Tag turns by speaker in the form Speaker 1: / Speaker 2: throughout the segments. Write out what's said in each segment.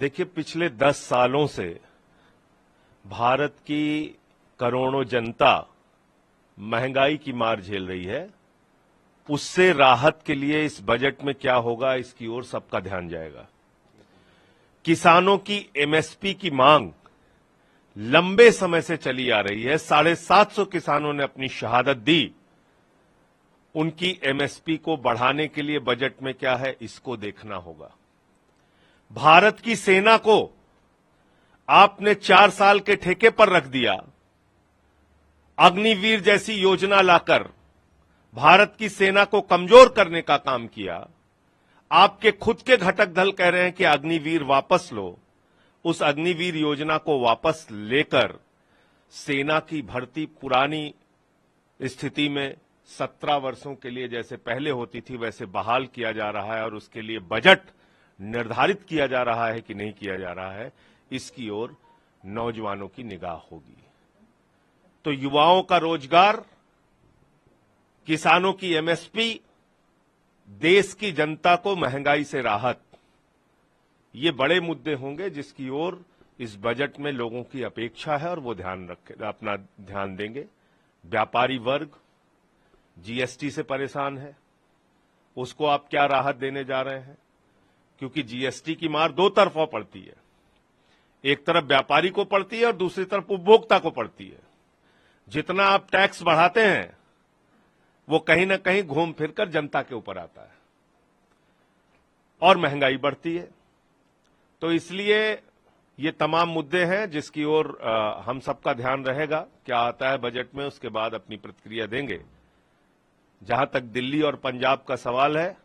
Speaker 1: देखिए, पिछले 10 सालों से भारत की करोड़ों जनता महंगाई की मार झेल रही है। उससे राहत के लिए इस बजट में क्या होगा, इसकी ओर सबका ध्यान जाएगा। किसानों की एमएसपी की मांग लंबे समय से चली आ रही है। 750 किसानों ने अपनी शहादत दी। उनकी एमएसपी को बढ़ाने के लिए बजट में क्या है, इसको देखना होगा। भारत की सेना को आपने 4 साल के ठेके पर रख दिया। अग्निवीर जैसी योजना लाकर भारत की सेना को कमजोर करने का काम किया। आपके खुद के घटक दल कह रहे हैं कि अग्निवीर वापस लो। उस अग्निवीर योजना को वापस लेकर सेना की भर्ती पुरानी स्थिति में 17 वर्षों के लिए जैसे पहले होती थी वैसे बहाल किया जा रहा है और उसके लिए बजट निर्धारित किया जा रहा है कि नहीं किया जा रहा है, इसकी ओर नौजवानों की निगाह होगी। तो युवाओं का रोजगार, किसानों की एमएसपी, देश की जनता को महंगाई से राहत, ये बड़े मुद्दे होंगे जिसकी ओर इस बजट में लोगों की अपेक्षा है और वो अपना ध्यान देंगे। व्यापारी वर्ग जीएसटी से परेशान है, उसको आप क्या राहत देने जा रहे हैं? क्योंकि जीएसटी की मार दो तरफा पड़ती है। एक तरफ व्यापारी को पड़ती है और दूसरी तरफ उपभोक्ता को पड़ती है। जितना आप टैक्स बढ़ाते हैं वो कहीं ना कहीं घूम फिरकर जनता के ऊपर आता है और महंगाई बढ़ती है। तो इसलिए ये तमाम मुद्दे हैं जिसकी ओर हम सबका ध्यान रहेगा। क्या आता है बजट में, उसके बाद अपनी प्रतिक्रिया देंगे। जहां तक दिल्ली और पंजाब का सवाल है,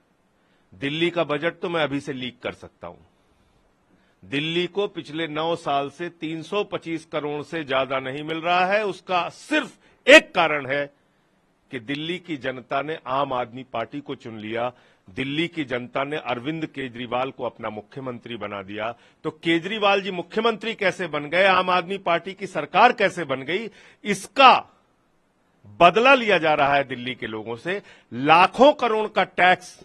Speaker 1: दिल्ली का बजट तो मैं अभी से लीक कर सकता हूं। दिल्ली को पिछले 9 साल से 325 करोड़ से ज्यादा नहीं मिल रहा है। उसका सिर्फ एक कारण है कि दिल्ली की जनता ने आम आदमी पार्टी को चुन लिया। दिल्ली की जनता ने अरविंद केजरीवाल को अपना मुख्यमंत्री बना दिया। तो केजरीवाल जी मुख्यमंत्री कैसे बन गए, आम आदमी पार्टी की सरकार कैसे बन गई, इसका बदला लिया जा रहा है दिल्ली के लोगों से। लाखों करोड़ का टैक्स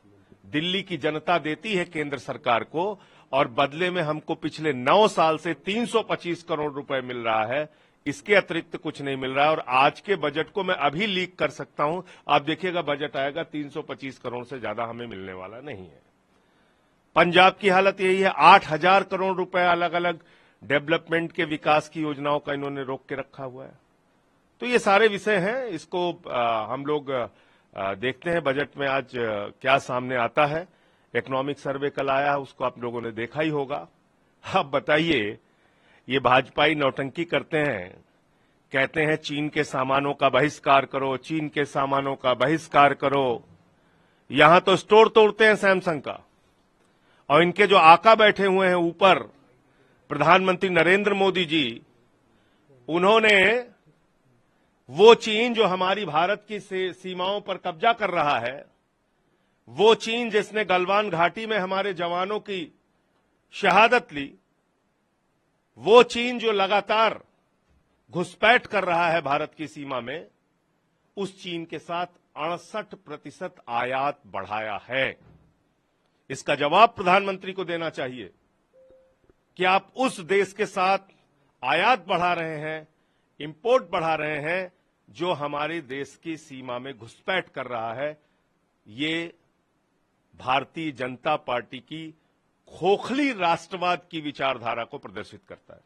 Speaker 1: दिल्ली की जनता देती है केंद्र सरकार को और बदले में हमको पिछले 9 साल से 325 करोड़ रुपए मिल रहा है। इसके अतिरिक्त कुछ नहीं मिल रहा है और आज के बजट को मैं अभी लीक कर सकता हूं। आप देखिएगा बजट आएगा, 325 करोड़ से ज्यादा हमें मिलने वाला नहीं है। पंजाब की हालत यही है, 8000 करोड़ रुपए अलग अलग डेवलपमेंट के विकास की योजनाओं का इन्होंने रोक के रखा हुआ है। तो ये सारे विषय हैं, इसको हम लोग देखते हैं बजट में आज क्या सामने आता है। इकोनॉमिक सर्वे कल आया है, उसको आप लोगों ने देखा ही होगा। आप बताइए, ये भाजपाई नौटंकी करते हैं, कहते हैं चीन के सामानों का बहिष्कार करो, चीन के सामानों का बहिष्कार करो। यहां तो स्टोर तोड़ते हैं सैमसंग का, और इनके जो आका बैठे हुए हैं ऊपर, प्रधानमंत्री नरेंद्र मोदी जी, उन्होंने वो चीन जो हमारी भारत की सीमाओं पर कब्जा कर रहा है, वो चीन जिसने गलवान घाटी में हमारे जवानों की शहादत ली, वो चीन जो लगातार घुसपैठ कर रहा है भारत की सीमा में, उस चीन के साथ 68% आयात बढ़ाया है। इसका जवाब प्रधानमंत्री को देना चाहिए कि आप उस देश के साथ आयात बढ़ा रहे हैं, इंपोर्ट बढ़ा रहे हैं, जो हमारे देश की सीमा में घुसपैठ कर रहा है। ये भारतीय जनता पार्टी की खोखली राष्ट्रवाद की विचारधारा को प्रदर्शित करता है।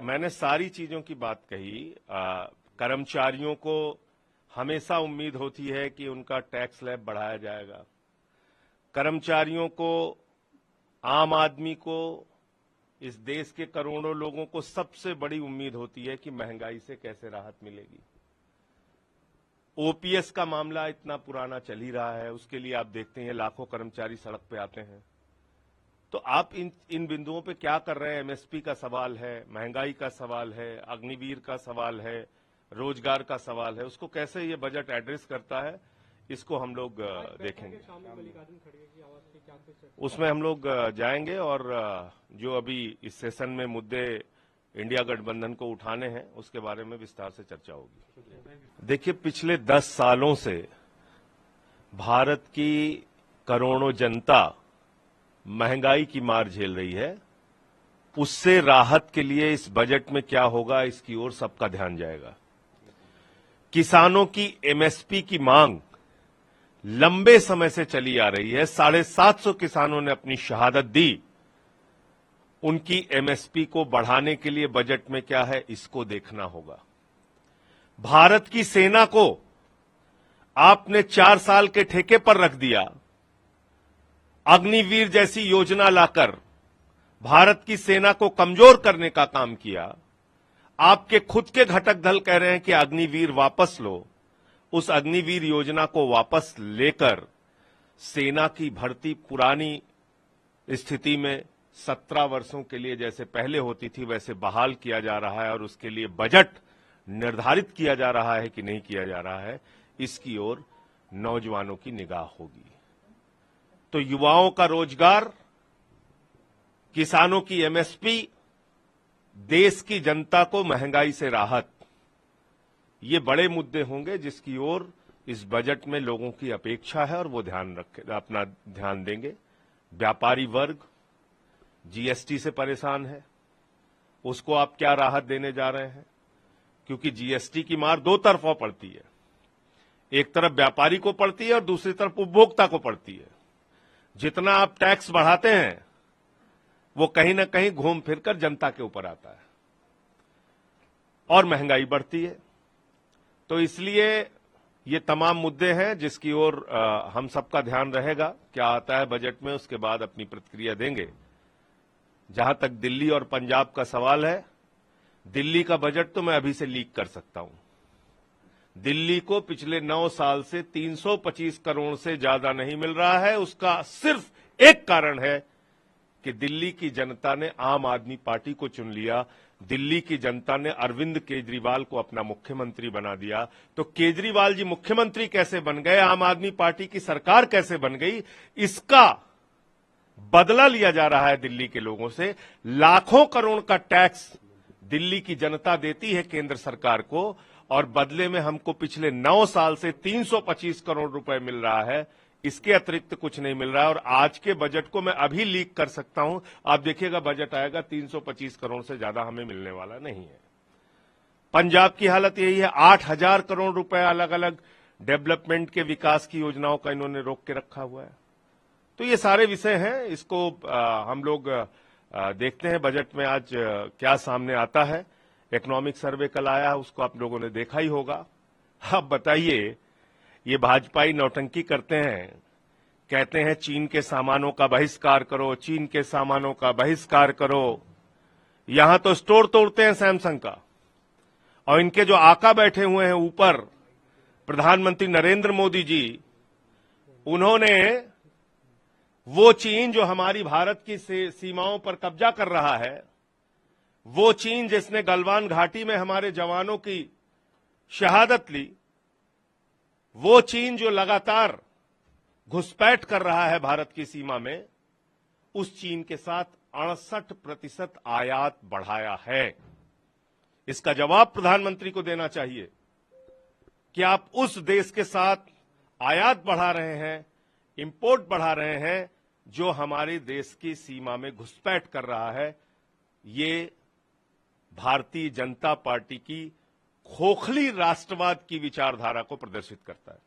Speaker 1: मैंने सारी चीजों की बात कही। कर्मचारियों को हमेशा उम्मीद होती है कि उनका टैक्स स्लैब बढ़ाया जाएगा। कर्मचारियों को, आम आदमी को, इस देश के करोड़ों लोगों को सबसे बड़ी उम्मीद होती है कि महंगाई से कैसे राहत मिलेगी। ओपीएस का मामला इतना पुराना चल ही रहा है, उसके लिए आप देखते हैं लाखों कर्मचारी सड़क पे आते हैं। तो आप इन बिंदुओं पे क्या कर रहे हैं? एमएसपी का सवाल है, महंगाई का सवाल है, अग्निवीर का सवाल है, रोजगार का सवाल है। उसको कैसे ये बजट एड्रेस करता है, इसको हम लोग देखेंगे। उसमें हम लोग जाएंगे और जो अभी इस सेशन में मुद्दे इंडिया गठबंधन को उठाने हैं उसके बारे में विस्तार से चर्चा होगी। देखिए, पिछले 10 सालों से भारत की करोड़ों जनता महंगाई की मार झेल रही है। उससे राहत के लिए इस बजट में क्या होगा, इसकी ओर सबका ध्यान जाएगा। किसानों की एमएसपी की मांग लंबे समय से चली आ रही है। 750 किसानों ने अपनी शहादत दी। उनकी एमएसपी को बढ़ाने के लिए बजट में क्या है, इसको देखना होगा। भारत की सेना को आपने 4 साल के ठेके पर रख दिया। अग्निवीर जैसी योजना लाकर भारत की सेना को कमजोर करने का काम किया। आपके खुद के घटक दल कह रहे हैं कि अग्निवीर वापस लो। उस अग्निवीर योजना को वापस लेकर सेना की भर्ती पुरानी स्थिति में 17 वर्षों के लिए जैसे पहले होती थी वैसे बहाल किया जा रहा है और उसके लिए बजट निर्धारित किया जा रहा है कि नहीं किया जा रहा है, इसकी ओर नौजवानों की निगाह होगी। तो युवाओं का रोजगार, किसानों की एमएसपी, देश की जनता को महंगाई से राहत, ये बड़े मुद्दे होंगे जिसकी ओर इस बजट में लोगों की अपेक्षा है और वो अपना ध्यान देंगे। व्यापारी वर्ग जीएसटी से परेशान है, उसको आप क्या राहत देने जा रहे हैं? क्योंकि जीएसटी की मार दो तरफा पड़ती है, एक तरफ व्यापारी को पड़ती है और दूसरी तरफ उपभोक्ता को पड़ती है। जितना आप टैक्स बढ़ाते हैं वो कहीं ना कहीं घूम फिरकर जनता के ऊपर आता है और महंगाई बढ़ती है। तो इसलिए ये तमाम मुद्दे हैं जिसकी ओर हम सबका ध्यान रहेगा। क्या आता है बजट में, उसके बाद अपनी प्रतिक्रिया देंगे। जहां तक दिल्ली और पंजाब का सवाल है, दिल्ली का बजट तो मैं अभी से लीक कर सकता हूं। दिल्ली को पिछले 9 साल से 325 करोड़ से ज्यादा नहीं मिल रहा है। उसका सिर्फ एक कारण है कि दिल्ली की जनता ने आम आदमी पार्टी को चुन लिया। दिल्ली की जनता ने अरविंद केजरीवाल को अपना मुख्यमंत्री बना दिया। तो केजरीवाल जी मुख्यमंत्री कैसे बन गए, आम आदमी पार्टी की सरकार कैसे बन गई, इसका बदला लिया जा रहा है दिल्ली के लोगों से। लाखों करोड़ का टैक्स दिल्ली की जनता देती है केंद्र सरकार को और बदले में हमको पिछले 9 साल से 325 करोड़ रुपए मिल रहा है। इसके अतिरिक्त कुछ नहीं मिल रहा है और आज के बजट को मैं अभी लीक कर सकता हूं। आप देखिएगा बजट आएगा, 325 करोड़ से ज्यादा हमें मिलने वाला नहीं है। पंजाब की हालत यही है, 8000 करोड़ रुपए अलग अलग डेवलपमेंट के विकास की योजनाओं का इन्होंने रोक के रखा हुआ है। तो ये सारे विषय हैं, इसको हम लोग देखते हैं बजट में आज क्या सामने आता है। इकोनॉमिक सर्वे कल आया है, उसको आप लोगों ने देखा ही होगा। अब बताइए, ये भाजपाई नौटंकी करते हैं, कहते हैं चीन के सामानों का बहिष्कार करो, चीन के सामानों का बहिष्कार करो। यहां तो स्टोर तोड़ते हैं सैमसंग का, और इनके जो आका बैठे हुए हैं ऊपर, प्रधानमंत्री नरेंद्र मोदी जी, उन्होंने वो चीन जो हमारी भारत की सीमाओं पर कब्जा कर रहा है, वो चीन जिसने गलवान घाटी में हमारे जवानों की शहादत ली, वो चीन जो लगातार घुसपैठ कर रहा है भारत की सीमा में, उस चीन के साथ 68% आयात बढ़ाया है। इसका जवाब प्रधानमंत्री को देना चाहिए कि आप उस देश के साथ आयात बढ़ा रहे हैं, इंपोर्ट बढ़ा रहे हैं, जो हमारे देश की सीमा में घुसपैठ कर रहा है। ये भारतीय जनता पार्टी की खोखली राष्ट्रवाद की विचारधारा को प्रदर्शित करता है।